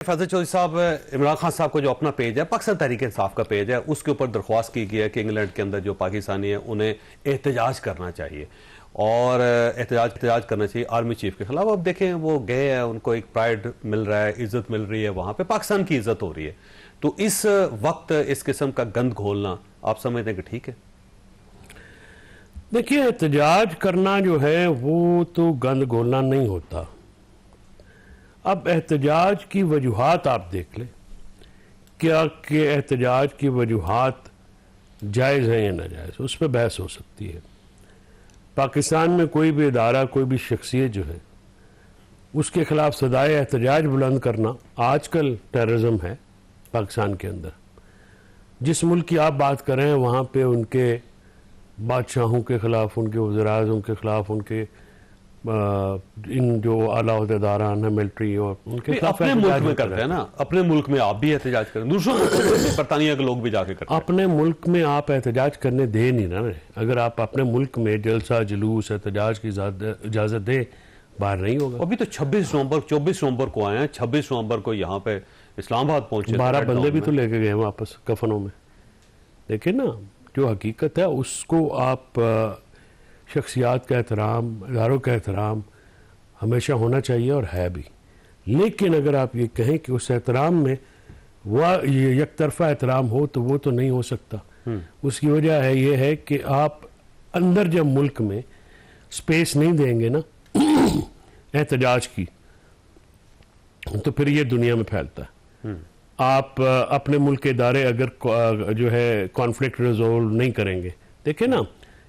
فیض چودھری صاحب، عمران خان صاحب کا جو اپنا پیج ہے، پاکستان تحریک انصاف کا پیج ہے، اس کے اوپر درخواست کی گئی ہے کہ انگلینڈ کے اندر جو پاکستانی ہیں انہیں احتجاج کرنا چاہیے اور احتجاج کرنا چاہیے آرمی چیف کے خلاف. اب دیکھیں وہ گئے ہیں، ان کو ایک پرائیڈ مل رہا ہے، عزت مل رہی ہے، وہاں پہ پاکستان کی عزت ہو رہی ہے. تو اس وقت اس قسم کا گند گھولنا آپ سمجھتے ہیں کہ ٹھیک ہے؟ دیکھیے، احتجاج کرنا جو ہے وہ تو گند گھولنا نہیں ہوتا. اب احتجاج کی وجوہات آپ دیکھ لیں، کیا کہ احتجاج کی وجوہات جائز ہیں یا ناجائز، اس پہ بحث ہو سکتی ہے. پاکستان میں کوئی بھی ادارہ، کوئی بھی شخصیت جو ہے، اس کے خلاف صدائے احتجاج بلند کرنا آج کل ٹیررزم ہے پاکستان کے اندر. جس ملک کی آپ بات کر رہے ہیں وہاں پہ ان کے بادشاہوں کے خلاف، ان کے وزیر اعظم کے خلاف، ان کے ان جو اعلیٰ عہدیداران ہیں ملٹری، اور ان کے خلاف اپنے ملک میں کرتے ہیں نا، اپنے ملک میں آپ بھی احتجاج کریں، دوسروں برطانیہ کے لوگ بھی جا کے کرتے ہیں. اپنے ملک میں آپ احتجاج کرنے دے نہیں رہے. اگر آپ اپنے ملک میں جلسہ جلوس احتجاج کی اجازت دیں، باہر نہیں ہوگا. ابھی تو 24 نومبر کو آئے ہیں، 26 نومبر کو یہاں پہ اسلام آباد پہنچے 12 بندے بھی تو لے کے گئے واپس کفنوں میں. دیکھیں نا، جو حقیقت ہے اس کو آپ شخصیات کا احترام، اداروں کا احترام ہمیشہ ہونا چاہیے اور ہے بھی. لیکن اگر آپ یہ کہیں کہ اس احترام میں وہ یک طرفہ احترام ہو تو وہ تو نہیں ہو سکتا. اس کی وجہ ہے یہ ہے کہ آپ اندر جب ملک میں سپیس نہیں دیں گے نا احتجاج کی، تو پھر یہ دنیا میں پھیلتا ہے. آپ اپنے ملک کے ادارے اگر جو ہے کانفلکٹ ریزولو نہیں کریں گے، دیکھیں نا،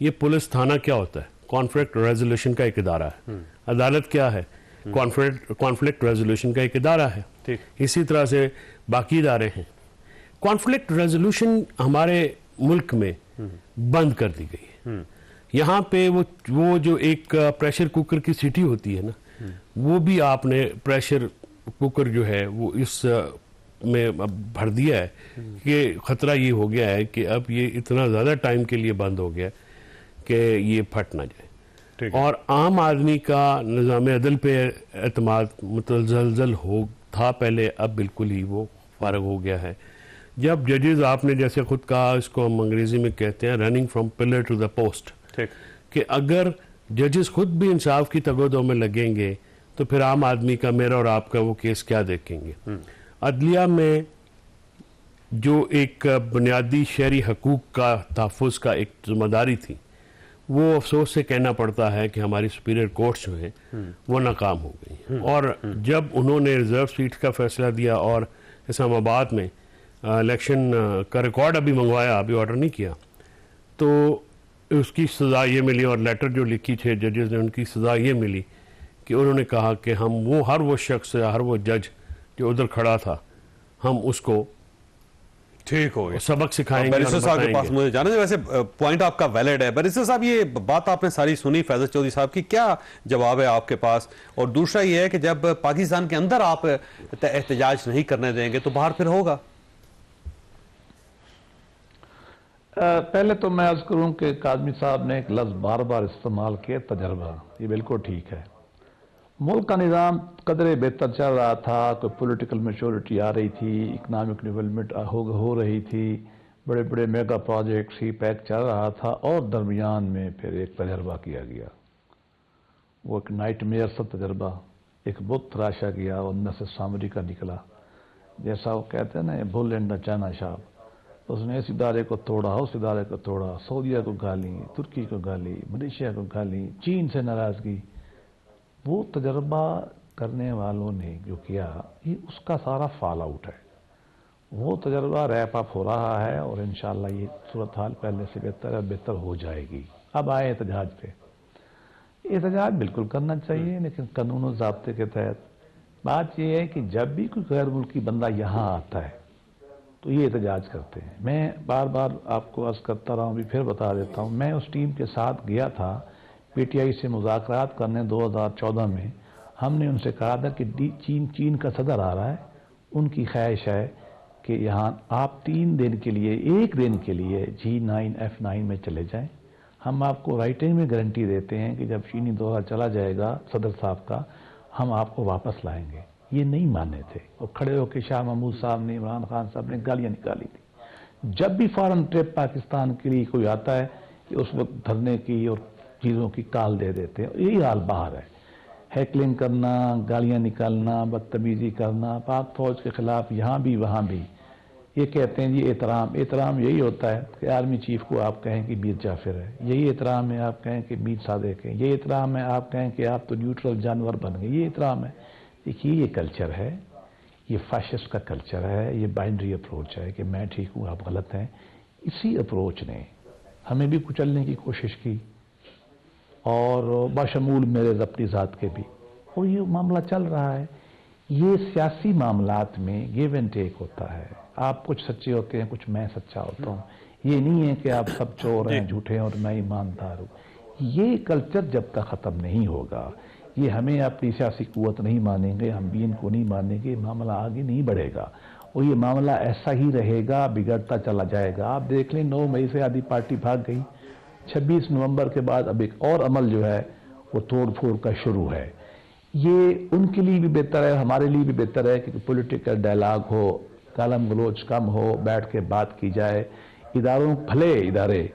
یہ پولیس تھانہ کیا ہوتا ہے؟ کانفلکٹ ریزولوشن کا ایک ادارہ ہے. عدالت کیا ہے؟ کانفلکٹ ریزولوشن کا ایک ادارہ ہے. اسی طرح سے باقی ادارے ہیں. کانفلکٹ ریزولوشن ہمارے ملک میں بند کر دی گئی ہے. یہاں پہ وہ جو ایک پریشر کوکر کی سیٹی ہوتی ہے نا، وہ بھی آپ نے پریشر کوکر جو ہے وہ اس میں بھر دیا ہے کہ خطرہ یہ ہو گیا ہے کہ اب یہ اتنا زیادہ ٹائم کے لیے بند ہو گیا کہ یہ پھٹ نہ جائے. اور عام آدمی کا نظام عدل پہ اعتماد متزلزل تھا پہلے، اب بالکل ہی وہ فارغ ہو گیا ہے. جب ججز، آپ نے جیسے خود کہا، اس کو ہم انگریزی میں کہتے ہیں running from pillar to the post, کہ اگر ججز خود بھی انصاف کی تگودوں میں لگیں گے تو پھر عام آدمی کا، میرا اور آپ کا وہ کیس کیا دیکھیں گے. عدلیہ میں جو ایک بنیادی شہری حقوق کا تحفظ کا ایک ذمہ داری تھی، وہ افسوس سے کہنا پڑتا ہے کہ ہماری سپیریئر کورٹس جو ہیں وہ ناکام ہو گئی. اور جب انہوں نے ریزرو سیٹ کا فیصلہ دیا اور اسلام آباد میں الیکشن کا ریکارڈ ابھی منگوایا، ابھی آرڈر نہیں کیا، تو اس کی سزا یہ ملی، اور لیٹر جو لکھی تھے ججز نے، ان کی سزا یہ ملی کہ انہوں نے کہا کہ ہم ہر وہ شخص، ہر وہ جج جو ادھر کھڑا تھا، ہم اس کو ٹھیک ہو گیا، سبق سکھائیں گے. بیرسٹر صاحب کے پاس مجھے جانا ہے، ویسے پوائنٹ آپ کا ویلڈ ہے. بیرسٹر صاحب، یہ بات آپ نے ساری سنی فیض چودھری صاحب کی، کیا جواب ہے آپ کے پاس؟ اور دوسرا یہ ہے کہ جب پاکستان کے اندر آپ احتجاج نہیں کرنے دیں گے تو باہر پھر ہوگا؟ پہلے تو میں عرض کروں کہ کاظمی صاحب نے ایک لفظ بار بار استعمال کیا، تجربہ. یہ بالکل ٹھیک ہے. ملک کا نظام قدرے بہتر چل رہا تھا، کوئی پولیٹیکل میچورٹی آ رہی تھی، اکنامک ڈیولپمنٹ ہو رہی تھی، بڑے بڑے میگا پروجیکٹ سی پیک چل رہا تھا، اور درمیان میں پھر ایک تجربہ کیا گیا. وہ ایک نائٹ میئر سا تجربہ، ایک بت تراشا گیا اور اندر سے سامری کا نکلا. جیسا وہ کہتے ہیں نا، بل اینڈ دا چائنا شاپ. اس نے اس ادارے کو توڑا، اس ادارے کو توڑا، سعودیہ کو گالی، ترکی کو گالی، ملیشیا کو گالی، چین سے ناراضگی. وہ تجربہ کرنے والوں نے جو کیا، یہ اس کا سارا فال آؤٹ ہے. وہ تجربہ ریپ اپ ہو رہا ہے، اور انشاءاللہ یہ صورتحال پہلے سے بہتر ہو جائے گی. اب آئے احتجاج پہ. احتجاج بالکل کرنا چاہیے، لیکن قانون و ضابطے کے تحت. بات یہ ہے کہ جب بھی کوئی غیر ملکی بندہ یہاں آتا ہے تو یہ احتجاج کرتے ہیں. میں بار بار آپ کو عرض کرتا رہا ہوں، بھی پھر بتا دیتا ہوں، میں اس ٹیم کے ساتھ گیا تھا پی ٹی آئی سے مذاکرات کرنے 2014 میں. ہم نے ان سے کہا تھا کہ چین کا صدر آ رہا ہے، ان کی خواہش ہے کہ یہاں آپ 3 دن کے لیے، 1 دن کے لیے G9F9 میں چلے جائیں. ہم آپ کو رائٹنگ میں گارنٹی دیتے ہیں کہ جب چینی دورہ چلا جائے گا صدر صاحب کا، ہم آپ کو واپس لائیں گے. یہ نہیں مانے تھے. وہ کھڑے ہو کے شاہ محمود صاحب نے، عمران خان صاحب نے گالیاں نکالی تھی. جب بھی فارن ٹرپ پاکستان کے لیے کوئی آتا ہے کہ اس وقت دھرنے کی اور چیزوں کی کال دے دیتے ہیں. یہی حال باہر ہے، ہیکلنگ کرنا، گالیاں نکالنا، بدتمیزی کرنا پاک فوج کے خلاف یہاں بھی وہاں بھی. یہ کہتے ہیں جی احترام یہی ہوتا ہے کہ آرمی چیف کو آپ کہیں کہ میر جعفر ہے، یہی احترام ہے آپ کہیں کہ میر صادق ہے، یہی احترام ہے آپ کہیں کہ آپ تو نیوٹرل جانور بن گئے، یہ احترام ہے. دیکھیے یہ کلچر ہے، یہ فاشسٹ کا کلچر ہے، یہ بائنڈری اپروچ ہے کہ میں ٹھیک ہوں آپ غلط ہیں. اسی اپروچ نے ہمیں بھی کچلنے کی کوشش کی اور بشمول میرے اپنی ذات کے بھی، اور یہ معاملہ چل رہا ہے. یہ سیاسی معاملات میں گیو اینڈ ٹیک ہوتا ہے. آپ کچھ سچے ہوتے ہیں، کچھ میں سچا ہوتا ہوں. یہ نہیں ہے کہ آپ سب چور ہیں، جھوٹے ہیں اور میں ایماندار ہوں. یہ کلچر جب تک ختم نہیں ہوگا، یہ ہمیں اپنی سیاسی قوت نہیں مانیں گے، ہم بھی ان کو نہیں مانیں گے، معاملہ آگے نہیں بڑھے گا اور یہ معاملہ ایسا ہی رہے گا، بگڑتا چلا جائے گا. آپ دیکھ لیں 9 مئی سے آدھی پارٹی بھاگ گئی، 26 نومبر کے بعد اب ایک اور عمل جو ہے وہ توڑ پھوڑ کا شروع ہے. یہ ان کے لیے بھی بہتر ہے، ہمارے لیے بھی بہتر ہے کہ پولیٹیکل ڈائلاگ ہو، گالم گلوچ کم ہو، بیٹھ کے بات کی جائے. اداروں بھلے ادارے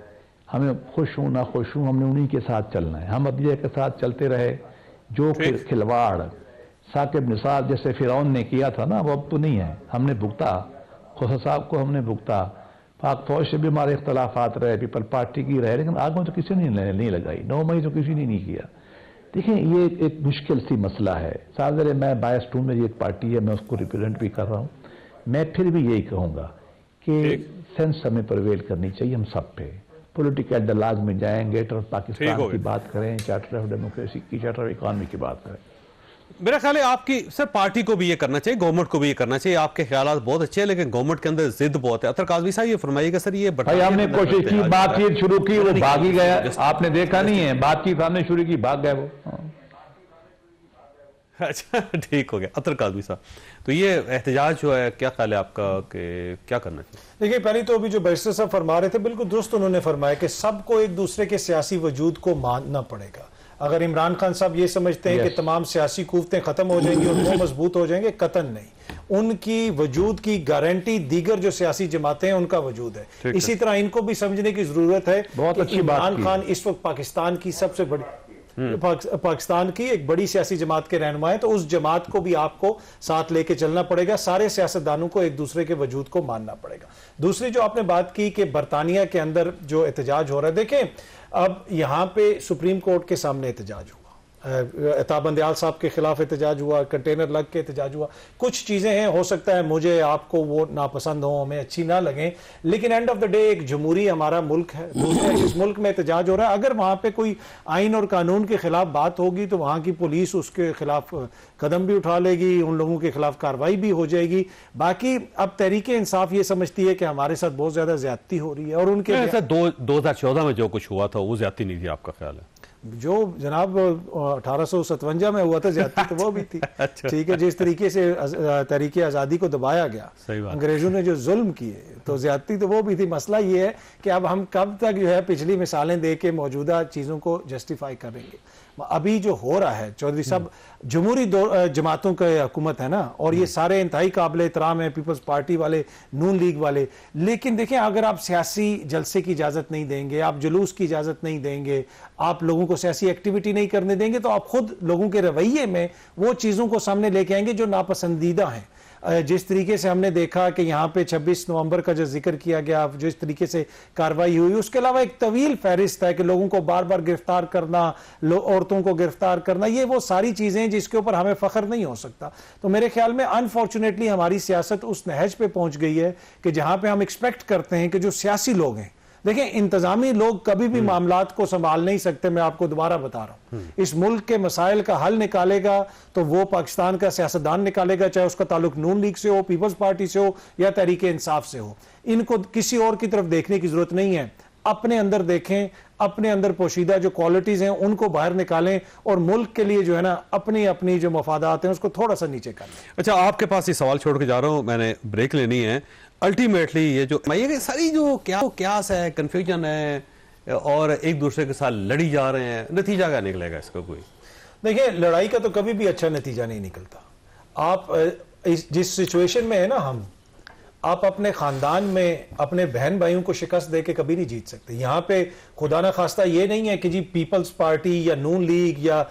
ہمیں خوش ہوں نہ خوش ہوں، ہم نے انہی کے ساتھ چلنا ہے. ہم عدلیہ کے ساتھ چلتے رہے. جو کھلواڑ ثاقب نثار جیسے فرعون نے کیا تھا نا، وہ اب تو نہیں ہے. ہم نے بھگتا، خدا صاحب کو ہم نے بھگتا. پاک فوج سے بھی ہمارے اختلافات رہے، پیپل پارٹی کی رہے، لیکن آگ میں تو کسی نے نہیں لگائی. 9 مئی تو کسی نے نہیں کیا. دیکھیں یہ ایک مشکل سی مسئلہ ہے. صادر میں بائسڈ ہوں، میری ایک پارٹی ہے، میں اس کو ریپرزینٹ بھی کر رہا ہوں. میں پھر بھی یہی کہوں گا کہ سینس ہمیں پرویل کرنی چاہیے ہم سب پہ. پولیٹیکل ڈائلاگ میں جائیں، گیٹر آف پاکستان کی بات کریں، چارٹر آف ڈیموکریسی کی، چارٹر آف اکانومی کی بات کریں. میرا خیال ہے آپ کی سر پارٹی کو بھی یہ کرنا چاہیے، گورنمنٹ کو بھی یہ کرنا چاہیے. آپ کے خیالات بہت اچھے ہیں لیکن گورنمنٹ کے اندر ضد بہت ہے. اطہر کاظمی صاحب یہ فرمائیے گا سر، یہ بھائی ہم نے کوشش کی، بات چیت شروع کی، وہ بھاگ ہی گیا. آپ نے دیکھا نہیں ہے، بات چیت ہم نے شروع کی، بھاگ گئے وہ. اچھا ٹھیک ہو گیا. اطہر کاظمی صاحب تو یہ احتجاج جو ہے کیا خیال ہے آپ کا کہ کیا کرنا چاہیے؟ دیکھیے پہلی تو ابھی جو بیرسٹر صاحب فرما رہے تھے بالکل درست انہوں نے فرمایا کہ سب کو ایک دوسرے کے سیاسی وجود کو ماننا پڑے گا. اگر عمران خان صاحب یہ سمجھتے ہیں کہ تمام سیاسی قوتیں ختم ہو جائیں گی اور وہ مضبوط ہو جائیں گے، قطعاً نہیں. ان کی وجود کی گارنٹی دیگر جو سیاسی جماعتیں ہیں ان کا وجود ہے. اسی طرح ان کو بھی سمجھنے کی ضرورت ہے کہ عمران خان اس وقت پاکستان کی سب سے بڑی پاکستان کی ایک بڑی سیاسی جماعت کے رہنما ہے، تو اس جماعت کو بھی آپ کو ساتھ لے کے چلنا پڑے گا. سارے سیاستدانوں کو ایک دوسرے کے وجود کو ماننا پڑے گا. دوسری جو آپ نے بات کی کہ برطانیہ کے اندر جو احتجاج ہو رہا ہے، دیکھیں اب یہاں پہ سپریم کورٹ کے سامنے احتجاج ہوا، عطا بندیال صاحب کے خلاف احتجاج ہوا، کنٹینر لگ کے احتجاج ہوا. کچھ چیزیں ہیں، ہو سکتا ہے مجھے آپ کو وہ ناپسند ہوں، ہمیں اچھی نہ لگیں، لیکن اینڈ آف دا ڈے ایک جمہوری ہمارا ملک ہے. اس ملک میں احتجاج ہو رہا ہے، اگر وہاں پہ کوئی آئین اور قانون کے خلاف بات ہوگی تو وہاں کی پولیس اس کے خلاف قدم بھی اٹھا لے گی، ان لوگوں کے خلاف کارروائی بھی ہو جائے گی. باقی اب تحریک انصاف یہ سمجھتی ہے کہ ہمارے ساتھ بہت زیادہ زیادتی ہو رہی ہے، اور ان کے 2014 میں جو کچھ ہوا تھا وہ زیادتی نہیں تھی، آپ کا خیال ہے؟ جو جناب 1857 میں ہوا تھا زیادتی تو وہ بھی تھی. ٹھیک ہے، جس طریقے سے تحریک آزادی کو دبایا گیا، انگریزوں نے جو ظلم کیے، تو زیادتی تو وہ بھی تھی. مسئلہ یہ ہے کہ اب ہم کب تک جو ہے پچھلی مثالیں دے کے موجودہ چیزوں کو جسٹیفائی کریں گے. ابھی جو ہو رہا ہے چودھری صاحب، جمہوری جماعتوں کا حکومت ہے نا، اور یہ سارے انتہائی قابل احترام ہیں، پیپلز پارٹی والے، نون لیگ والے، لیکن دیکھیں اگر آپ سیاسی جلسے کی اجازت نہیں دیں گے، آپ جلوس کی اجازت نہیں دیں گے، آپ لوگوں کو سیاسی ایکٹیویٹی نہیں کرنے دیں گے، تو آپ خود لوگوں کے رویے میں وہ چیزوں کو سامنے لے کے آئیں گے جو ناپسندیدہ ہیں. جس طریقے سے ہم نے دیکھا کہ یہاں پہ 26 نومبر کا جو ذکر کیا گیا، جس طریقے سے کارروائی ہوئی، اس کے علاوہ ایک طویل فہرست ہے کہ لوگوں کو بار بار گرفتار کرنا، عورتوں کو گرفتار کرنا، یہ وہ ساری چیزیں جس کے اوپر ہمیں فخر نہیں ہو سکتا. تو میرے خیال میں انفارچونیٹلی ہماری سیاست اس نہج پہ پہنچ گئی ہے کہ جہاں پہ ہم ایکسپیکٹ کرتے ہیں کہ جو سیاسی لوگ ہیں، دیکھیں انتظامی لوگ کبھی بھی معاملات کو سنبھال نہیں سکتے. میں آپ کو دوبارہ بتا رہا ہوں، اس ملک کے مسائل کا حل نکالے گا تو وہ پاکستان کا سیاستدان نکالے گا، چاہے اس کا تعلق نون لیگ سے ہو، پیپلز پارٹی سے ہو یا تحریک انصاف سے ہو. ان کو کسی اور کی طرف دیکھنے کی ضرورت نہیں ہے. اپنے اندر دیکھیں، اپنے اندر پوشیدہ جو کوالٹیز ہیں ان کو باہر نکالیں، اور ملک کے لیے جو ہے نا اپنی جو مفادات ہیں اس کو تھوڑا سا نیچے کر لیں. اچھا، آپ کے پاس یہ سوال چھوڑ کے جا رہا ہوں، میں نے بریک لینی ہے. الٹیمیٹلی یہ جو ساری جو قیاس ہے، کنفیوژن ہے، اور ایک دوسرے کے ساتھ لڑی جا رہے ہیں، نتیجہ کیا نکلے گا اس کا؟ کوئی دیکھیں لڑائی کا تو کبھی بھی اچھا نتیجہ نہیں نکلتا. آپ جس سچویشن میں ہے نا آپ اپنے خاندان میں اپنے بہن بھائیوں کو شکست دے کے کبھی نہیں جیت سکتے. یہاں پہ خدا نہ خواستہ یہ نہیں ہے کہ جی پیپلز پارٹی یا نون لیگ یا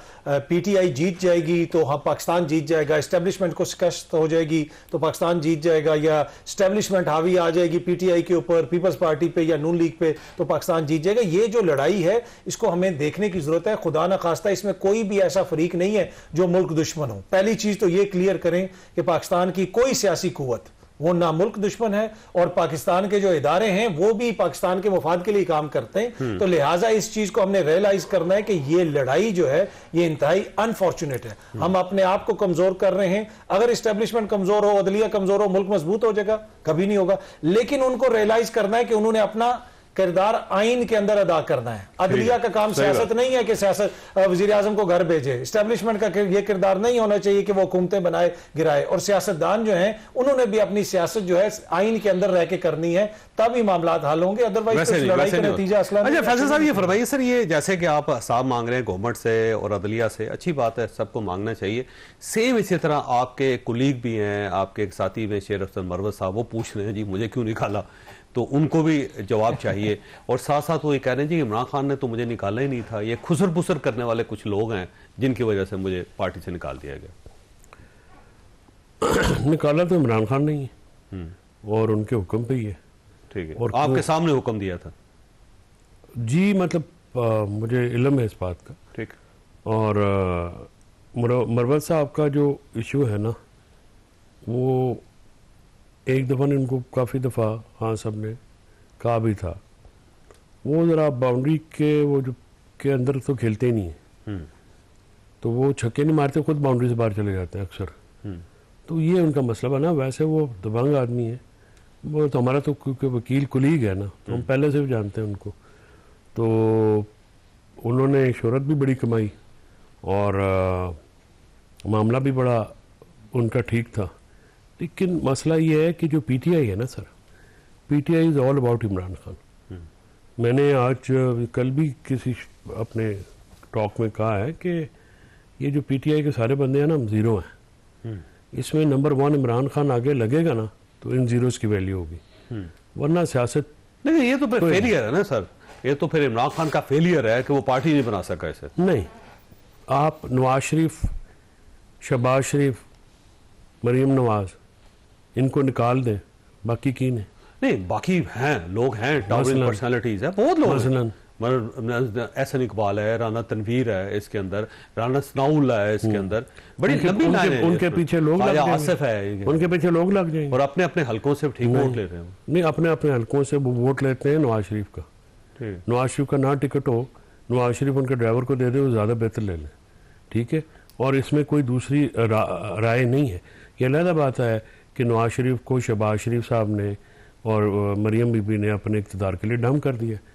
پی ٹی آئی جیت جائے گی تو پاکستان جیت جائے گا, اسٹیبلشمنٹ کو شکست ہو جائے گی تو پاکستان جیت جائے گا, یا اسٹیبلشمنٹ حاوی آ جائے گی پی ٹی آئی کے اوپر, پیپلز پارٹی پہ یا نون لیگ پہ تو پاکستان جیت جائے گا. یہ جو لڑائی ہے اس کو ہمیں دیکھنے کی ضرورت ہے. خدا نہ خواستہ اس میں کوئی بھی ایسا فریق نہیں ہے جو ملک دشمن ہو. پہلی چیز تو یہ کلیئر کریں کہ پاکستان کی کوئی سیاسی قوت وہ نہ ملک دشمن ہے, اور پاکستان کے جو ادارے ہیں وہ بھی پاکستان کے مفاد کے لیے کام کرتے ہیں. تو لہٰذا اس چیز کو ہم نے ریئلائز کرنا ہے کہ یہ لڑائی جو ہے یہ انتہائی انفارچونیٹ ہے. ہم اپنے آپ کو کمزور کر رہے ہیں. اگر اسٹیبلشمنٹ کمزور ہو, عدلیہ کمزور ہو, ملک مضبوط ہو جائے گا؟ کبھی نہیں ہوگا. لیکن ان کو ریئلائز کرنا ہے کہ انہوں نے اپنا کردار آئین کے اندر ادا کرنا ہے. عدلیہ کا کام سیاست نہیں ہے کہ سیاست وزیر اعظم کو گھر بھیجے. اسٹیبلشمنٹ کا یہ کردار نہیں ہونا چاہیے کہ وہ حکومتیں بنائے گرائے. اور سیاستدان جو ہیں انہوں نے بھی اپنی سیاست جو ہے آئین کے اندر رہ کے کرنی ہے, تب ہی معاملات حل ہوں گے. ادروائز لڑائی کا نتیجہ اصلا نہیں. اچھا فیصل صاحب یہ فرمائیے سر, یہ جیسے کہ آپ حساب مانگ رہے ہیں گورنمنٹ سے اور عدلیہ سے, اچھی بات ہے, سب کو مانگنا چاہیے. سیم اسی طرح آپ کے کولیگ بھی ہیں, آپ کے ایک ساتھی میں شیر افضل مروت صاحب, وہ پوچھ رہے ہیں جی مجھے کیوں نکالا, تو ان کو بھی جواب چاہیے. اور ساتھ ساتھ وہ یہ کہہ رہے ہیں جی عمران خان نے تو مجھے نکالا ہی نہیں تھا. یہ خسر پسر کرنے والے کچھ لوگ ہیں جن کی وجہ سے مجھے پارٹی سے نکال دیا گیا. نکالا تو عمران خان نہیں ہے اور ان کے حکم پہ ہی ہے. ٹھیک ہے, اور آپ کے سامنے حکم دیا تھا؟ جی مطلب مجھے علم ہے اس بات کا. ٹھیک. اور مروت صاحب کا جو ایشو ہے نا, وہ ایک دفعہ نے ان کو کافی دفعہ خان صاحب نے کہا بھی تھا, وہ ذرا باؤنڈری کے وہ جو کے اندر تو کھیلتے ہی نہیں ہیں, تو وہ چھکے نہیں مارتے, خود باؤنڈری سے باہر چلے جاتے ہیں اکثر. تو یہ ان کا مسئلہ بنا. ویسے وہ دبنگ آدمی ہے, وہ تو ہمارا تو کیونکہ وکیل کولیگ ہے نا, تو ہم پہلے سے بھی جانتے ہیں ان کو. تو انہوں نے شہرت بھی بڑی کمائی اور معاملہ بھی بڑا ان کا ٹھیک تھا. لیکن مسئلہ یہ ہے کہ جو پی ٹی آئی ہے نا sir, PTI is all about Imran Khan. میں نے آج کل بھی کسی اپنے ٹاک میں کہا ہے کہ یہ جو پی ٹی آئی کے سارے بندے ہیں نا, ہم زیرو ہیں. اس میں نمبر 1 عمران خان آگے لگے گا نا تو ان زیروز کی ویلیو ہوگی, ورنہ سیاست نہیں. یہ تو پھر فیلئر ہے نا سر, یہ تو پھر عمران خان کا فیلئر ہے کہ وہ پارٹی نہیں بنا سکا اسے. نہیں, آپ نواز شریف, شہباز شریف, مریم نواز, ان کو نکال دیں, باقی کی نہیں, باقی ہیں لوگ ہیں, ٹاورنگ پرسنالٹیز ہیں, بہت لوگ ہیں. احسن اقبال ہے, رانا تنویر ہے اس کے اندر, رانا ثناء اللہ ہے اس کے اندر, بڑی لمبی لائن ہے. ان کے پیچھے لوگ لگ جائیں, آصف ہے, ان کے پیچھے لوگ لگ جائیں, اور اپنے اپنے حلقوں سے ٹھیک ووٹ لے رہے ہیں. نہیں, اپنے اپنے حلقوں سے وہ ووٹ لیتے ہیں نواز شریف کا. نواز شریف کا نہ ٹکٹ ہو, نواز شریف ان کے ڈرائیور کو دے دے, وہ زیادہ بہتر لے لیں. ٹھیک ہے, اور اس میں کوئی دوسری رائے نہیں ہے. یہ علیحدہ بات ہے کہ نواز شریف کو شہباز شریف صاحب نے اور مریم بی بی نے اپنے اقتدار کے لیے ڈم کر دیا.